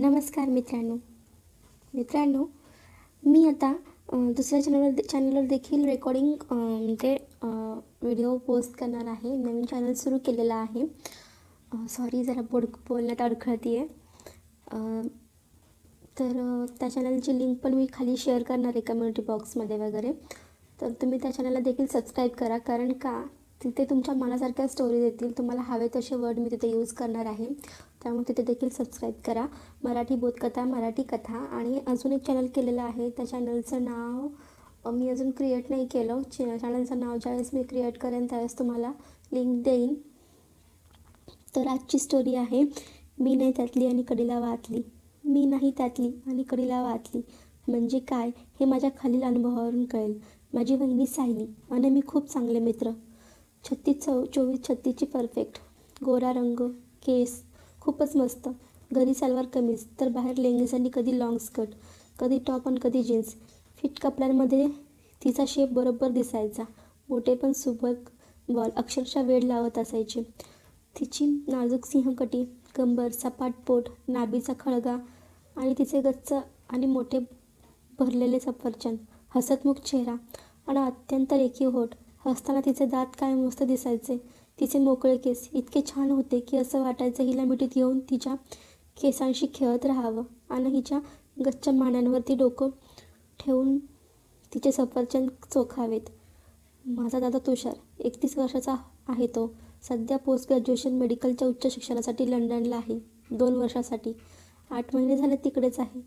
नमस्कार मित्रांनो, मी आता दुसऱ्या चॅनलवर देखील रेकॉर्डिंग म्हणजे व्हिडिओ पोस्ट करणार आहे. नवीन चॅनल सुरू केलेला आहे. सॉरी, जरा बोलण्यात अडखळते आहे. त्या चॅनलची लिंक पण मी खाली शेअर करणार आहे कम्युनिटी बॉक्समध्ये वगैरे. तर तुम्ही त्या चॅनलला देखील सबस्क्राईब करा, कारण का तिथे तुमच्या मनासारख्या स्टोरीज येतील. तुम्हाला हवे तसे वर्ड मी तिथे यूज करणार आहे, त्यामुळे तिथे देखील सबस्क्राईब करा. मराठी बोधकथा, मराठी कथा. आणि अजून एक चॅनल केलेलं आहे, त्या चॅनलचं नाव मी अजून क्रिएट नाही केलं. चॅनलचं नाव ज्यावेळेस मी क्रिएट करेन त्यावेळेस तुम्हाला लिंक देईन. तर आजची स्टोरी आहे, मी नाही त्यातली आणि कडीला वाहतली. मी नाही त्यातली आणि कडीला वाहतली म्हणजे काय हे माझ्या खालील अनुभवावरून कळेल. माझी वहिनी सायली आणि मी खूप चांगले मित्र. 24-36ची परफेक्ट. गोरा रंग, केस खूपच मस्त. घरी सलवार कमीज तर बाहेर लेगिन्स आणि कधी लाँग स्कर्ट, कधी टॉप आणि कधी जीन्स. फिट कपड्यांमध्ये तिचा शेप बरोबर दिसायचा. मोठे पण सुबक बॉल अक्षरशः वेड लावत असायचे. तिची नाजूक सिंहकटी, कंबर, सपाट पोट, नाभीचा खळगा आणि तिचे गच्च आणि मोठे भरलेले सफरचंद, हसतमुख चेहरा आणि अत्यंत रेखीव होठ. हसताना तिचे दात काय मस्त दिसायचे. तिचे मोकळे केस इतके छान होते की असं वाटायचं हिला मिठीत येऊन तिच्या केसांशी खेळत राहावं आणि हिच्या गच्च मांड्यांवरती डोकं ठेवून तिचे सफरचंद चोखावेत. माझा दादा तुषार 31 वर्षाचा आहे. तो सध्या पोस्ट ग्रॅज्युएशन मेडिकलच्या उच्च शिक्षणासाठी लंडनला आहे. 2 वर्षासाठी. 8 महिने झाले तिकडेच आहे.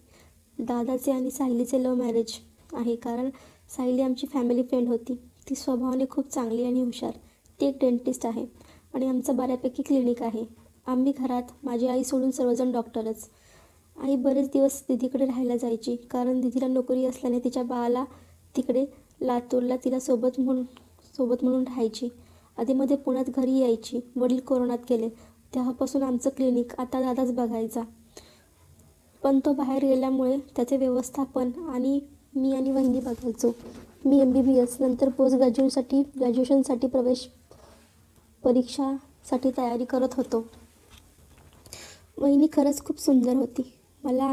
दादाचे आणि सायलीचे लव्ह मॅरेज आहे, कारण सायली आमची फॅमिली फ्रेंड होती. ती स्वभावाने खूप चांगली आणि हुशार. ती एक डेंटिस्ट आहे आणि आमचं बऱ्यापैकी क्लिनिक आहे. आम्ही घरात, माझी आई सोडून सर्वजण डॉक्टरच. आई बरेच दिवस दीदीकडे राहायला जायची, कारण दीदीला नोकरी असल्याने तिच्या बाळाला तिकडे लातूरला तिला सोबत म्हणून राहायची. आधीमध्ये पुण्यात घरी यायची. वडील कोरोनात गेले तेव्हापासून आमचं क्लिनिक आता दादाच बघायचा. पण तो बाहेर गेल्यामुळे त्याचे व्यवस्थापन आणि मी आणि वहिनी बघायचो. मी MBBS नंतर पोस्ट ग्रॅज्युएशनसाठी प्रवेश परीक्षासाठी तयारी करत होतो. वहिनी खरंच खूप सुंदर होती. मला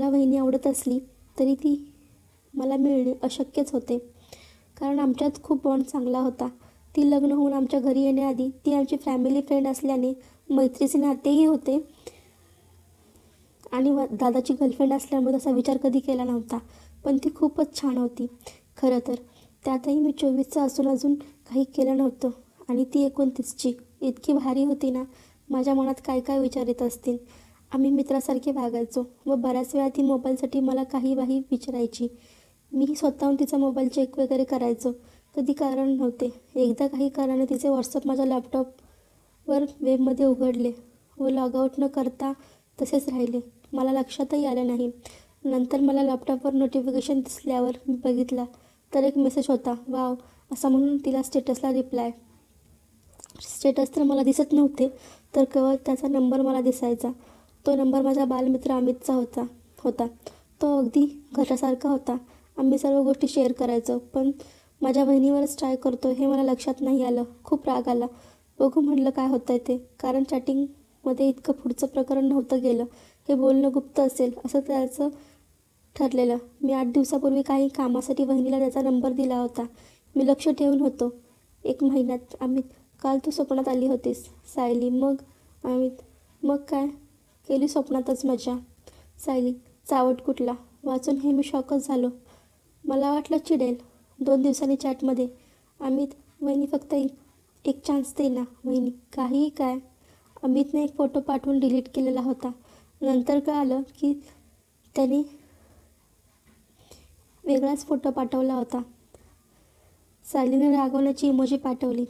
वहिनी आवडत असली तरी ती मला मिळणे अशक्यच होते, कारण आमच्यात खूप बॉन्ड चांगला होता. ती लग्न होऊन आमच्या घरी येण्याआधी ती आमची फॅमिली फ्रेंड असल्याने मैत्रीचे नातेही होते आणि दादाची गर्लफ्रेंड असल्यामुळे तसा विचार कधी केला नव्हता. पण ती खूपच छान होती खरं तर. त्यातही मी 24चा असून अजून काही केलं नव्हतं आणि ती 29ची. इतकी भारी होती ना. माझ्या मनात काय काय विचार येत असतील. आम्ही मित्रासारखे वागायचो व बऱ्याच वेळा ती मोबाईलसाठी मला काही विचारायची. मीही स्वतःहून तिचा मोबाईल चेक वगैरे करायचो. कधी कारण नव्हते. एकदा काही कारणाने तिचे व्हॉट्सअप माझ्या लॅपटॉपवर वेबमध्ये उघडले व लॉगआउट न करता तसेच राहिले. मला लक्षातही आलं नाही. नंतर मला लॅपटॉपवर नोटिफिकेशन दिसल्यावर मी बघितला तर एक मेसेज होता, वाव असा म्हणून. तिला स्टेटसला रिप्लाय. स्टेटस तर मला दिसत नव्हते, तर केवळ त्याचा नंबर मला दिसायचा. तो नंबर माझ्या बालमित्र अमितचा होता. तो अगदी घरासारखा होता. आम्ही सर्व गोष्टी शेअर करायचो. पण माझ्या बहिणीवरच ट्राय करतो हे मला लक्षात नाही आलं. खूप राग आला. बघू म्हटलं काय होतंय ते, कारण चॅटिंगमध्ये इतकं पुढचं प्रकरण नव्हतं गेलं. हे बोलणं गुप्त असेल असं त्याचं ठरलेलं. मी 8 दिवसापूर्वी काही कामासाठी वहिनीला त्याचा नंबर दिला होता. मी लक्ष ठेवून होतो. 1 महिन्यात. अमित, काल तू स्वप्नात आली होतीस. सायली, मग? अमित, मग काय केली स्वप्नातच मजा. सायली, चावट कुठला. वाचून हे मी शॉकच झालो. मला वाटलं चिडेल. 2 दिवसांनी चॅटमध्ये. अमित, वहिनी फक्त एक चान्स दे ना. वहिनी, काहीही काय. अमितने एक फोटो पाठवून डिलीट केलेला होता. नंतर कळालं की त्याने वेगळाच फोटो पाठवला होता. सायलीने रागवण्याची इमोजी पाठवली.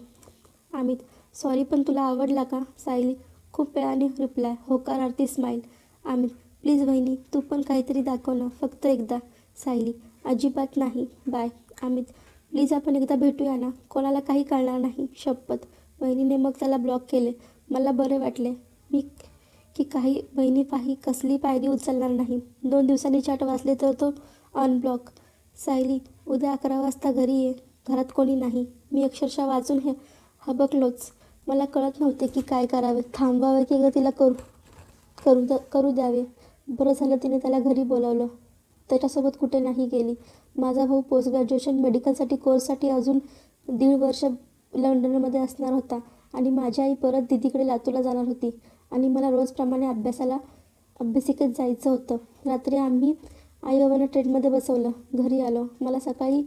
अमित, सॉरी पण तुला आवडला का. सायली, खूप वेळाने रिप्लाय. होकारार्थी स्माईल. अमित, प्लीज वहिनी तू पण काहीतरी दाखव ना, फक्त एकदा. सायली, अजिबात नाही, बाय. अमित, प्लीज आपण एकदा भेटूया ना. कोणाला काही कळणार नाही, शपथ. वहिनीने मग त्याला ब्लॉक केले. मला बरे वाटले वहिनी कसली पायरी उचलणार नाही. 2 दिवसांनी चॅट वाचले तर तो अनब्लॉक. सायली, उद्या 11 वाजता घरी ये. घरात कोणी नाही. मी अक्षरशः वाचून हबकलोच. मला कळत नव्हते की काय करावे, थांबवावे की तिला करू द्यावे. बरं झालं तिने त्याला घरी बोलावलं. त्याच्यासोबत कुठे नाही गेली. माझा भाऊ पोस्ट ग्रॅज्युएशन मेडिकलसाठी कोर्ससाठी अजून 1.5 वर्ष लंडनमध्ये असणार होता आणि माझी आई परत दीदीकडे लातूरला जाणार होती आणि मला रोजप्रमाणे अभ्यासिकेत जायचं होतं. रात्री आम्ही आई-बाबांना ट्रेनमध्ये बसवलं. घरी आलो. मला सकाळी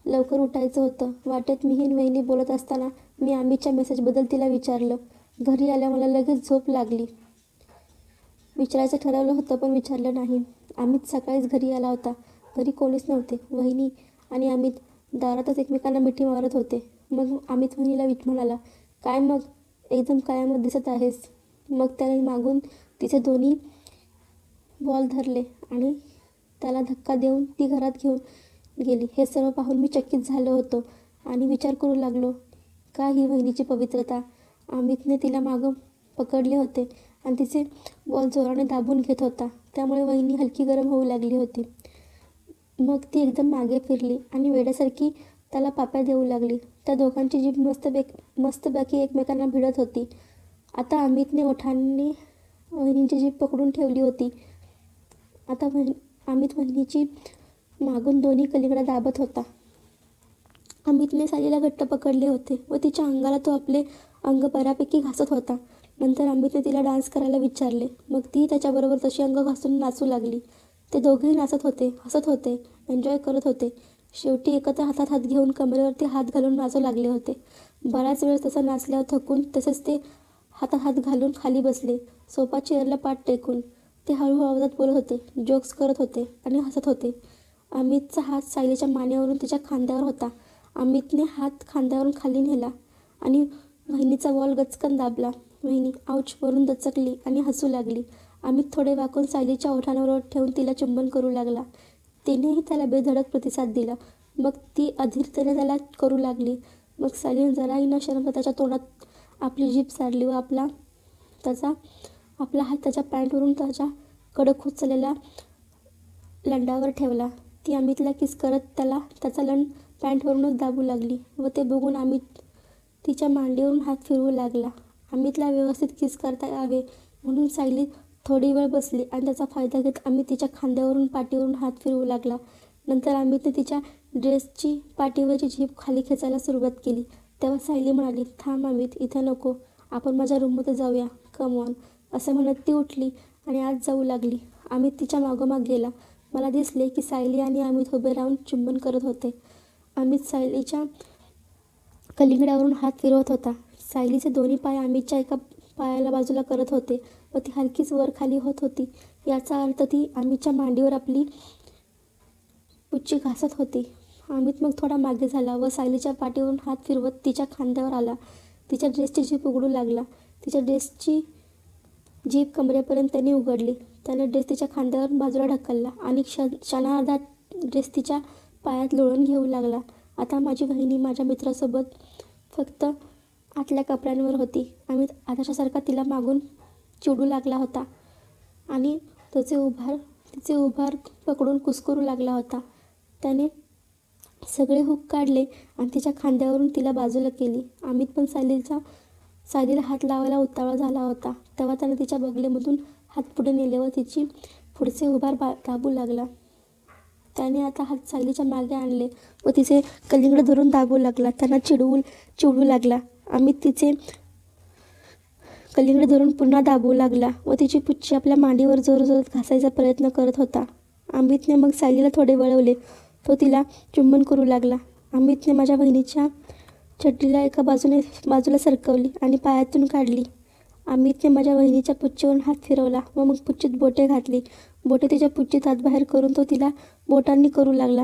लवकर उठायचं होतं. वाटेत मिहीन वहिनी बोलत असताना मी आम्हीच्या मेसेजबद्दल तिला विचारलं. घरी आल्या मला लगेच झोप लागली. विचारायचं ठरवलं होतं पण विचारलं नाही. अमित सकाळीच घरी आला होता. घरी कोणीच नव्हते. वहिनी आणि अमित दारातच एकमेकांना मिठी मारत होते. मग अमित वहिनीला म्हणाला, काय मग एकदम कायमच दिसत आहेस. मग त्याने मागून तिचे दोन्ही बॉल धरले आणि त्याला धक्का देऊन ती घरात घेऊन गेली. हे सर्व पाहून मी चकित झालो होतो आणि विचार करू लागलो, का ही वहिनीची पवित्रता. अमितने तिला मागं पकडले होते आणि तिचे बॉल जोराने दाबून घेत होता. त्यामुळे वहिनी हलकी गरम होऊ लागली होती. मग ती एकदम मागे फिरली आणि वेड्यासारखी त्याला पाप्या देऊ लागली. त्या दोघांची जीभ मस्तपैकी एकमेकांना भिडत होती. आता अमितने ओठांनी वहिनीची जीभ पकडून ठेवली होती. आता अमित वहिनीची मागून दोन्ही कलिंगडा दाबत होता. अमितने सालीला घट्ट पकडले होते व तिच्या अंगाला तो आपले अंग बऱ्यापैकी घासत होता. नंतर अमितने तिला डान्स करायला विचारले. मग ती त्याच्याबरोबर तशी अंग घासून नाचू लागली. ते दोघेही नाचत होते, हसत होते, एन्जॉय करत होते. शेवटी एकत्र हातात हात घेऊन कमरेवरती हात घालून नाचू लागले होते. बराच वेळ तसं नाचल्यावर थकून तसेच ते हातात हात घालून खाली बसले, सोफा चेअरला पाठ टेकून. ते हळूहळू आवाजात बोलत होते, जोक्स करत होते आणि हसत होते. अमितचा हात सायलीच्या मानेवरून तिच्या खांद्यावर होता. अमितने हात खांद्यावरून खाली नेला आणि वहिनीचा बॉल गचकन दाबला. वहिनी आऊच वरून दचकली आणि हसू लागली. अमित थोडे वाकून सायलीच्या ओठांवर ओठ ठेवून तिला चुंबन करू लागला. तिनेही त्याला बेधडक प्रतिसाद दिला. मग ती अधीरतेने त्याला करू लागली. मग सायलीने जराही न शरमता त्याच्या तोंडात आपली जीभ सारली व आपला हात त्याच्या पॅन्टवरून त्याच्या कडक उचललेल्या लंडावर ठेवला. ती अमितला किस करत त्याचा लंड पॅन्टवरूनच दाबू लागली व ते बघून अमित तिच्या मांडीवरून हात फिरवू लागला. अमितला व्यवस्थित किस करता यावे म्हणून सायली थोडी वेळ बसली आणि त्याचा फायदा घेत अमित तिच्या खांद्यावरून पाठीवरून हात फिरवू लागला. नंतर अमितने तिच्या ड्रेसची पाठीवरची जीभ खाली खेचायला सुरुवात केली. तेव्हा सायली म्हणाली, थांब अमित, इथे नको, आपण माझ्या रूममध्ये जाऊया, कम ऑन. असं म्हणत ती उठली आणि आत जाऊ लागली. अमित तिच्या मागोमाग गेला. मला दिसले की सायली आणि अमित उभे राहून चुंबन करत होते. अमित सायलीच्या कलिंगडावरून हात फिरवत होता. सायलीचे दोन्ही पाय अमितच्या एका पायाला बाजूला करत होते व ती हलकीच वर खाली होत होती. याचा अर्थ ती अमितच्या मांडीवर आपली पुच्ची घासत होती. अमित मग थोडा मागे झाला व सायलीच्या पाठीवरून हात फिरवत तिच्या खांद्यावर आला. तिच्या ड्रेसची जीभ उघडू लागला. तिच्या ड्रेसची जीभ कमरेपर्यंत त्याने उघडली. त्याने ड्रेस तिच्या खांद्यावर बाजूला ढकलला आणि क्षणार्धात ड्रेस तिच्या पायात लोळून घेऊ लागला. आता माझी वहिनी माझ्या मित्रासोबत फक्त आतल्या कपड्यांवर होती. अमित आदर्शासारखा तिला मागून चिडू लागला होता आणि तिचे उभार पकडून कुस्करू लागला होता. त्याने सगळे हुक काढले आणि तिच्या खांद्यावरून तिला बाजूला केली. अमित पण सायलीला हात लावायला उतावळा झाला होता. तेव्हा त्याने तिच्या बगलेमधून हात पुढे नेले व तिची पुढचे उभार दाबू लागला. त्याने आता हात सायलीच्या मागे आणले व तिचे कलिंगड धरून दाबू लागला. त्यांना चिडू लागला. अमित तिचे कलिंगड धरून पुन्हा दाबू लागला व तिची पुच्ची आपल्या मांडीवर जोरजोरात घासायचा प्रयत्न करत होता. अमितने मग सायलीला थोडे वळवले. तो तिला चुंबन करू लागला. अमितने माझ्या बहिणीच्या चड्डीला एका बाजूला सरकवली आणि पायातून काढली. अमितने माझ्या वहिनीच्या पुच्चीवरून हात फिरवला व मग पुच्चीत बोटे घातली. बोटे तिच्या पुच्चीत हात बाहेर करून तो तिला बोटांनी करू लागला.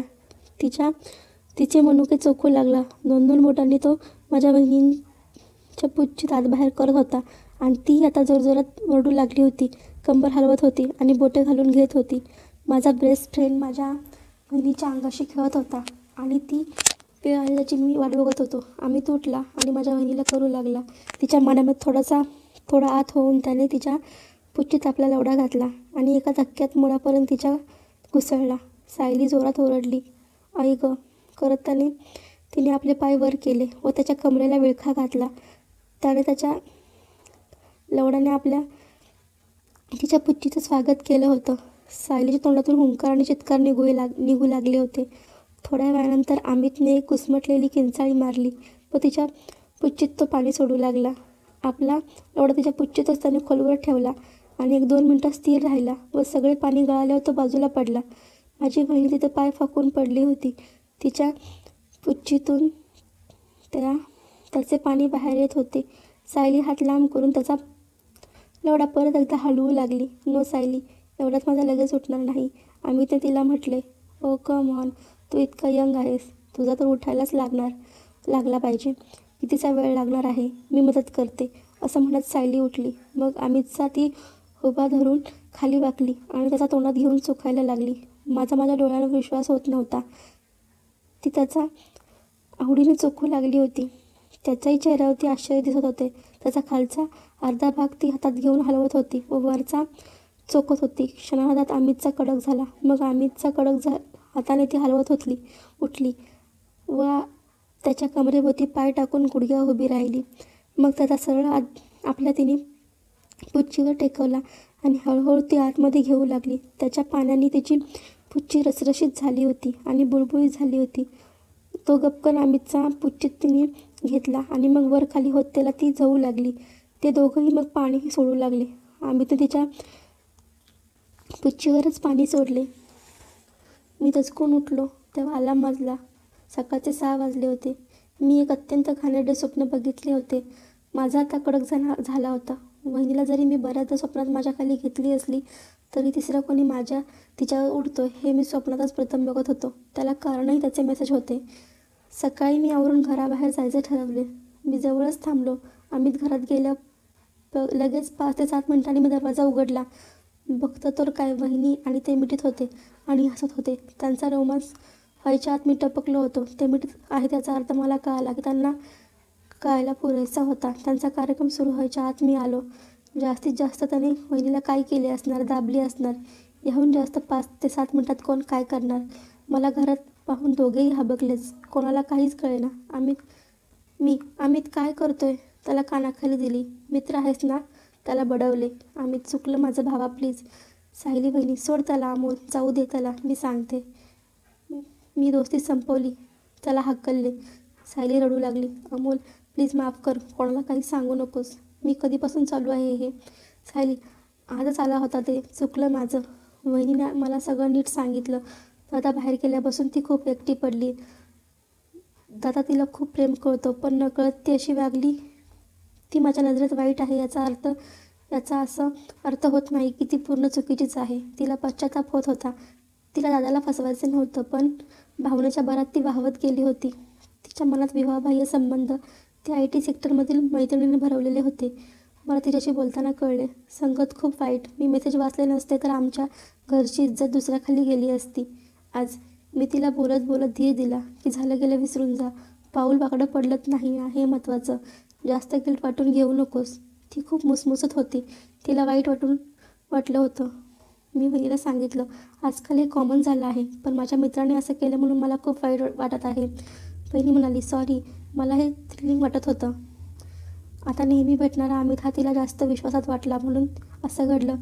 तिचे मनुके चोखू लागला. 2-2 बोटांनी तो माझ्या बहिणीच्या पुच्चीत हात बाहेर करत होता आणि ती आता जोरजोरात ओरडू लागली होती, कंबर हलवत होती आणि बोटे घालून घेत होती. माझा बेस्ट फ्रेंड माझ्या बहिणीच्या अंगाशी खेळत होता आणि ती वेळ आली त्याची मी वाट बघत होतो. अमित उठला आणि माझ्या बहिणीला करू लागला. तिच्या मानेमध्ये थोडा आत होऊन त्याने तिच्या पुच्चीत आपला लवडा घातला आणि एका धक्क्यात मुळापर्यंत तिच्या घुसळला. सायली जोरात ओरडली, आई ग करत तिने आपले पाय वर केले व त्याच्या कमरेला विळखा घातला. त्याने त्याच्या लवड्याने आपल्या तिच्या पुच्चीचं स्वागत केलं होतं. सायलीच्या तोंडातून हुंकार आणि चित्कार निघू लागले होते. थोड्या वेळानंतर अमितने एक घुसमटलेली किंचाळी मारली व तिच्या पुच्चीत तो पाणी सोडू लागला. आपला एवढा तिच्या पुच्चीतच त्याने खोलवर ठेवला आणि 1-2 मिनिटं स्थिर राहिला व सगळे पाणी गळाल्यावर तो बाजूला पडला. माझी बहीण तिथे पाय फाकून पडली होती. तिच्या पुच्चीतून त्याचे पाणी बाहेर येत होते. सायली हात लांब करून त्याचा लवडा परत एकदा हलवू लागली. नो सायली, एवढ्यात माझा लगेच उठणार नाही. अमितने तिला म्हटले. ओ कम ऑन, तू इतका यंग आहेस, तुझा तर उठायलाच लागला पाहिजे. कितीचा वेळ लागणार आहे, मी मदत करते, असं म्हणत सायली उठली. मग अमितचा ती उभा धरून खाली वाकली आणि त्याचा तोंडात घेऊन चोखायला लागली. माझ्या डोळ्यांवर विश्वास होत नव्हता. ती त्याचा आवडीने चोखू लागली होती. त्याच्याही चेहऱ्यावरती आश्चर्य दिसत होते. त्याचा खालचा अर्धा भाग ती हातात घेऊन हलवत होती व वरचा चोखत होती. क्षणार्धात अमितचा कडक झाला. मग अमितचा हाताने ती हलवत उठली व त्याच्या कमरेभोवती पाय टाकून गुडघ्यावर उभी राहिली. मग त्याचा सरळ आपल्या तिने पुच्चीवर टेकवला आणि हळूहळू ती आतमध्ये घेऊ लागली. त्याच्या पाण्याने तिची पुच्ची रसरशीत झाली होती आणि बुळबुळीत झाली होती. तो गपकन अमितचा पुच्चीत तिने घेतला आणि मग वर खाली होत त्याला ती जाऊ लागली. ते दोघंही मग पाणीही सोडू लागले. अमितने तिच्या पुच्चीवरच पाणी सोडले. मी दचकून उठलो तेव्हा अलार्म वाजला. सकाळचे 6 वाजले होते. मी एक अत्यंत घाणेरडे स्वप्न बघितले होते. माझा आता कडक झाला होता. वहिनीला जरी मी बऱ्याचदा स्वप्नात माझ्या खाली घेतली असली तरी तिसरा कोणी तिच्यावर उडतोय हे मी स्वप्नातच प्रथम बघत होतो. त्याला कारणही त्याचे मेसेज होते. सकाळी मी आवरून घराबाहेर जायचे ठरवले. मी जवळच थांबलो. अमित घरात गेल्या लगेच 5 ते 7 मिनिटांनी मी दरवाजा उघडला. बघतं तर काय, वहिनी आणि ते मिठीत होते आणि हसत होते. त्यांचा रोमांस व्हायच्या आत मी टपकलो होतो. ते मिठीत आहे त्याचा अर्थ मला कळाला की त्यांना कळायला पुरेसा होता. त्यांचा कार्यक्रम सुरू व्हायच्या आत मी आलो. जास्तीत जास्त त्याने वहिनीला काय केले असणार, दाबली असणार. याहून जास्त 5 ते 7 मिनिटात कोण काय करणार. मला घरात पाहून दोघेही हबकलेच. कोणाला काहीच कळेना. अमित काय करतोय, त्याला कानाखाली दिली. मित्र आहेस ना, त्याला बडवले. अमित चुकलं माझं भावा, प्लीज. सायली वहिनी, सोड त्याला अमोल, जाऊ दे त्याला, मी सांगते. मी दोस्ती संपवली, त्याला हकलले. सायली रडू लागली. अमोल प्लीज माफ कर, कोणाला काही सांगू नकोस. मी कधीपासून चालू आहे हे. सायली, आजच आला होता ते, चुकलं माझं. वहिनीने मला सगळं नीट सांगितलं. दादा बाहेर गेल्यापासून ती खूप एकटी पडली. दादा तिला खूप प्रेम करतो, पण नकळत ती अशी वागली. ती माझ्या नजरेत वाईट आहे याचा असं अर्थ होत नाही की ती पूर्ण चुकीचीच आहे. तिला पश्चाताप होत होता. तिला दादाला फसवायचे नव्हतं, पण भावनेच्या भरात ती वाहवत गेली होती. तिच्या मनात विवाहबाह्य संबंध ते IT सेक्टरमधील मैत्रिणीने भरवलेले होते. मला तिच्याशी बोलताना कळले. संगत खूप वाईट. मी मेसेज वाचले नसते तर आमच्या घरची इज्जत दुसऱ्याखाली गेली असती. आज मी तिला बोलत बोलत धीर दिला की झालं गेलं विसरून जा. पाऊल वाकडं पडलं नाही हे महत्त्वाचं. जास्त गिल्ट वाटून घेऊ नकोस. ती खूप मुसमुसत होती. तिला वाईट वाटलं होतं. मी वहिनीला सांगितलं, आजकाल हे कॉमन झालं आहे, पण माझ्या मित्राने असं केलं म्हणून मला खूप वाईट वाटत आहे. वहिनी म्हणाली, सॉरी, मला हे थ्रिलिंग वाटत होतं. आता नेहमी भेटणारा अमित हा तिला जास्त विश्वासात वाटला म्हणून असं घडलं.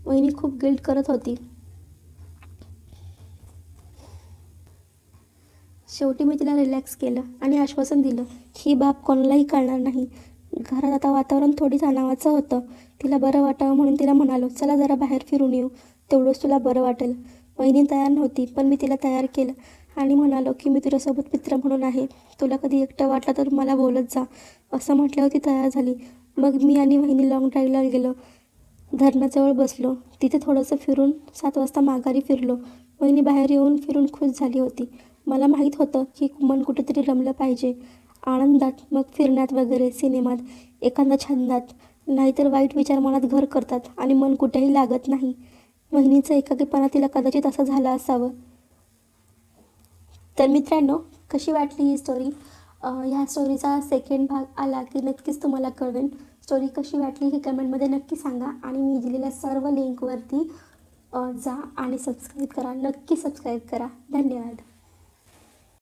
वहिनी खूप गिल्ट करत होती. शेवटी मी तिला रिलॅक्स केलं आणि आश्वासन दिलं, ही बाब कोणालाही कळणार नाही. घरात आता वातावरण थोडी तणावाचं होतं. तिला बरं वाटावं म्हणून तिला म्हणालो, चला जरा बाहेर फिरून येऊ, तेवढंच तुला बरं वाटेल. वहिनी तयार नव्हती, पण मी तिला तयार केलं आणि म्हणालो की मी तुझ्यासोबत मित्र म्हणून आहे. तुला कधी एकटं वाटलं तर मला बोलत जा. असं म्हटल्यावर ती तयार झाली. मग मी आणि वहिनी लॉंग ड्राईव्हला गेलो. धरणाजवळ बसलो. तिथे थोडंसं फिरून 7 वाजता माघारी फिरलो. वहिनी बाहेर येऊन फिरून खुश झाली होती. मला माहीत होतं की मन कुठेतरी रमलं पाहिजे. आनंदात, मग फिरण्यात वगैरे, सिनेमात, एखाद्या छंदात. नाहीतर वाईट विचार मनात घर करतात आणि मन कुठेही लागत नाही. वहिनीचं एकाकीपणा तिला कदाचित असं झालं असावं. तर मित्रांनो, कशी वाटली ही स्टोरी? ह्या स्टोरीचा सेकंड भाग आला की नक्कीच तुम्हाला कळवेन. स्टोरी कशी वाटली हे कमेंटमध्ये नक्की सांगा आणि मी दिलेल्या सर्व लिंकवरती जा आणि सबस्क्राईब करा. नक्की सबस्क्राईब करा. धन्यवाद.